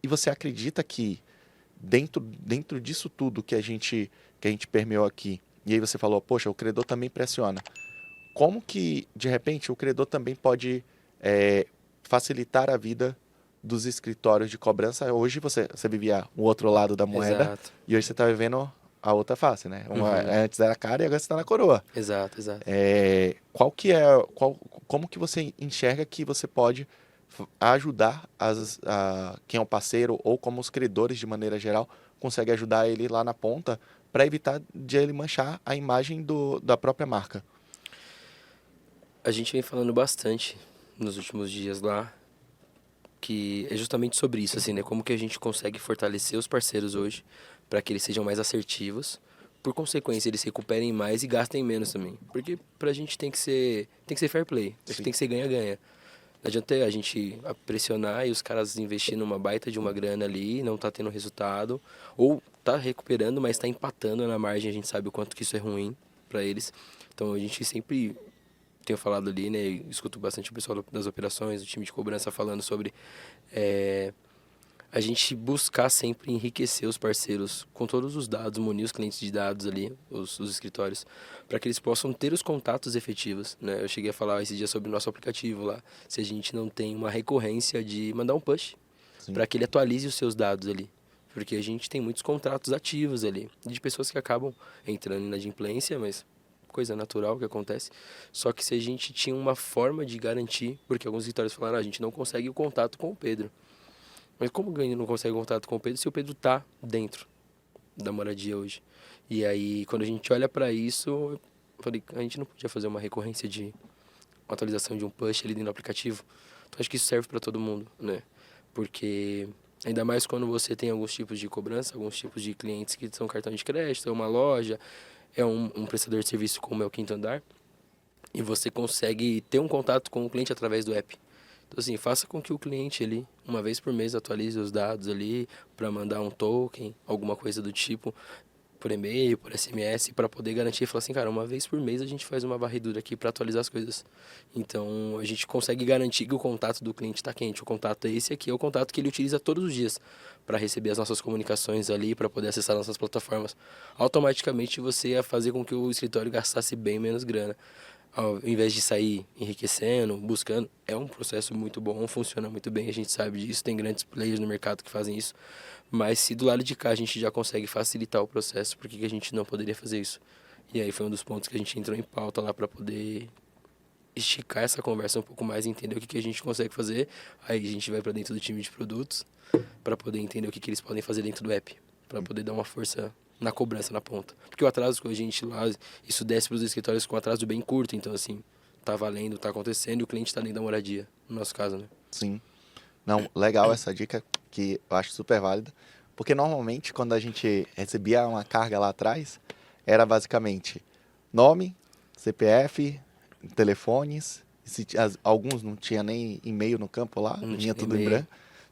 E você acredita que dentro disso tudo que a gente permeou aqui, e aí você falou, poxa, o credor também pressiona. Como que, de repente, o credor também pode facilitar a vida dos escritórios de cobrança? Hoje você vivia o outro lado da moeda Exato. e hoje você está vivendo a outra face, né? Uhum. Antes era cara e agora você está na coroa. Exato, exato. Qual que é, como que você enxerga que você pode ajudar quem é o parceiro ou como os credores de maneira geral consegue ajudar ele lá na ponta para evitar de ele manchar a imagem da própria marca? A gente vem falando bastante nos últimos dias lá, que é justamente sobre isso, assim, né? Como que a gente consegue fortalecer os parceiros hoje para que eles sejam mais assertivos, por consequência, eles recuperem mais e gastem menos também. Porque pra gente tem que ser fair play, acho que Sim. tem que ser ganha-ganha. Não adianta a gente pressionar e os caras investir numa baita de uma grana ali, não tá tendo resultado, ou tá recuperando, mas tá empatando na margem, a gente sabe o quanto que isso é ruim para eles. Então a gente sempre tenho falado ali, né, escuto bastante o pessoal das operações, o time de cobrança falando sobre é, a gente buscar sempre enriquecer os parceiros com todos os dados, munir os clientes de dados ali, os escritórios, para que eles possam ter os contatos efetivos, né? Eu cheguei a falar esse dia sobre o nosso aplicativo lá, se a gente não tem uma recorrência de mandar um push Sim. para que ele atualize os seus dados ali. Porque a gente tem muitos contratos ativos ali, de pessoas que acabam entrando na inadimplência, mas coisa natural que acontece. Só que se a gente tinha uma forma de garantir, porque alguns escritórios falaram, a gente não consegue o contato com o Pedro. Mas como o Glenn não consegue contato com o Pedro se o Pedro tá dentro da moradia hoje? E aí, quando a gente olha para isso, eu falei, a gente não podia fazer uma recorrência de uma atualização de um push ali dentro do aplicativo. Então acho que isso serve para todo mundo, né? Porque ainda mais quando você tem alguns tipos de cobrança, alguns tipos de clientes que são cartão de crédito, é uma loja, é um prestador de serviço como é o Quinto Andar, e você consegue ter um contato com o cliente através do app. Então, assim, faça com que o cliente ali, uma vez por mês, atualize os dados ali para mandar um token, alguma coisa do tipo, por e-mail, por SMS, para poder garantir e falar assim, cara, uma vez por mês a gente faz uma varredura aqui para atualizar as coisas. Então, a gente consegue garantir que o contato do cliente está quente. O contato é esse aqui, é o contato que ele utiliza todos os dias para receber as nossas comunicações ali, para poder acessar nossas plataformas. Automaticamente você ia fazer com que o escritório gastasse bem menos grana ao invés de sair enriquecendo, buscando, é um processo muito bom, funciona muito bem, a gente sabe disso, tem grandes players no mercado que fazem isso, mas se do lado de cá a gente já consegue facilitar o processo, por que que a gente não poderia fazer isso? E aí foi um dos pontos que a gente entrou em pauta lá para poder esticar essa conversa um pouco mais, entender o que que a gente consegue fazer, aí a gente vai para dentro do time de produtos para poder entender o que que eles podem fazer dentro do app, para poder dar uma força na cobrança na ponta. Porque o atraso que a gente lá, isso desce para os escritórios com um atraso bem curto, então assim, tá valendo, tá acontecendo e o cliente tá dentro da moradia, no nosso caso, né? Sim. Não, legal essa dica que eu acho super válida, porque normalmente quando a gente recebia uma carga lá atrás, era basicamente nome, CPF, telefones, alguns não tinha nem e-mail no campo lá, Não vinha tinha tudo em e-mail. branco,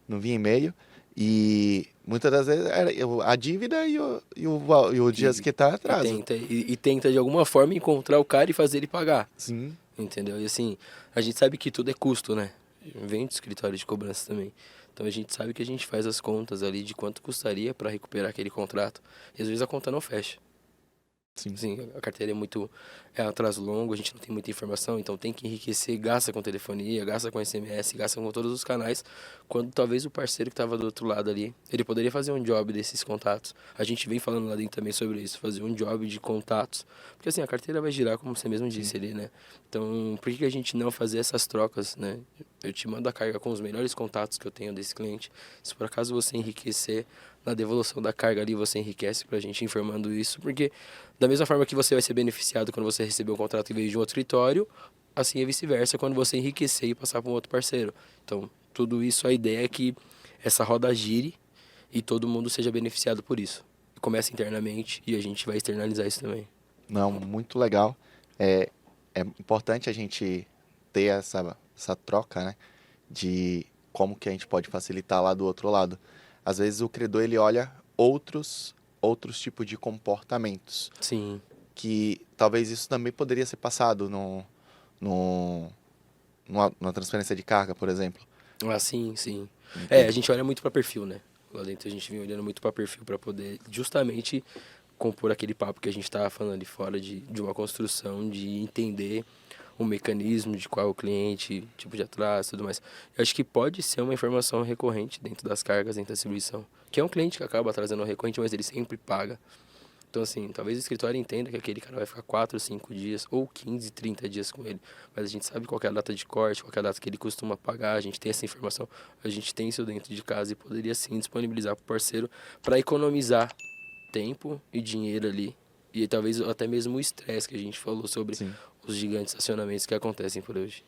não vinha e-mail, e muitas das vezes era a dívida e o dias E, que tá e atraso. tenta e tenta de alguma forma encontrar o cara e fazer ele pagar, Sim, entendeu? E assim, a gente sabe que tudo é custo, né? Vem do escritório de cobrança também. Então a gente sabe que a gente faz as contas ali de quanto custaria para recuperar aquele contrato. E às vezes a conta não fecha. sim, Sim, a carteira é atraso longo, a gente não tem muita informação, então tem que enriquecer, gasta com telefonia, gasta com SMS, gasta com todos os canais, quando talvez o parceiro que estava do outro lado ali, ele poderia fazer um job desses contatos. A gente vem falando lá dentro também sobre isso, fazer um job de contatos, porque assim, a carteira vai girar, como você mesmo sim. disse ali, né? Então, por que que a gente não fazer essas trocas, né? Eu te mando a carga com os melhores contatos que eu tenho desse cliente, se por acaso você enriquecer na devolução da carga ali, você enriquece pra gente informando isso, porque da mesma forma que você vai ser beneficiado quando você receber um contrato em vez de um outro escritório, assim é vice-versa quando você enriquecer e passar para um outro parceiro. Então, tudo isso, a ideia é que essa roda gire e todo mundo seja beneficiado por isso. Começa internamente e a gente vai externalizar isso também. Não, muito legal. É, é importante a gente ter essa troca, né? De como que a gente pode facilitar lá do outro lado. Às vezes o credor ele olha outros tipos de comportamentos, Sim, que talvez isso também poderia ser passado no, numa transferência de carga, por exemplo. ah, sim, sim. A gente olha muito para perfil, né? Lá dentro a gente vem olhando muito para perfil para poder justamente compor aquele papo que a gente estava falando ali fora de uma construção, de entender o mecanismo de qual é o cliente, tipo de atraso e tudo mais. Eu acho que pode ser uma informação recorrente dentro das cargas, dentro da distribuição. Que é um cliente que acaba trazendo recorrente, mas ele sempre paga. Então, assim, talvez o escritório entenda que aquele cara vai ficar 4, 5 dias, ou 15, 30 dias com ele. Mas a gente sabe qual que é a data de corte, qual que é a data que ele costuma pagar, a gente tem essa informação, a gente tem isso dentro de casa e poderia sim disponibilizar para o parceiro para economizar tempo e dinheiro ali. E talvez até mesmo o estresse que a gente falou sobre Sim. os gigantes acionamentos que acontecem por hoje.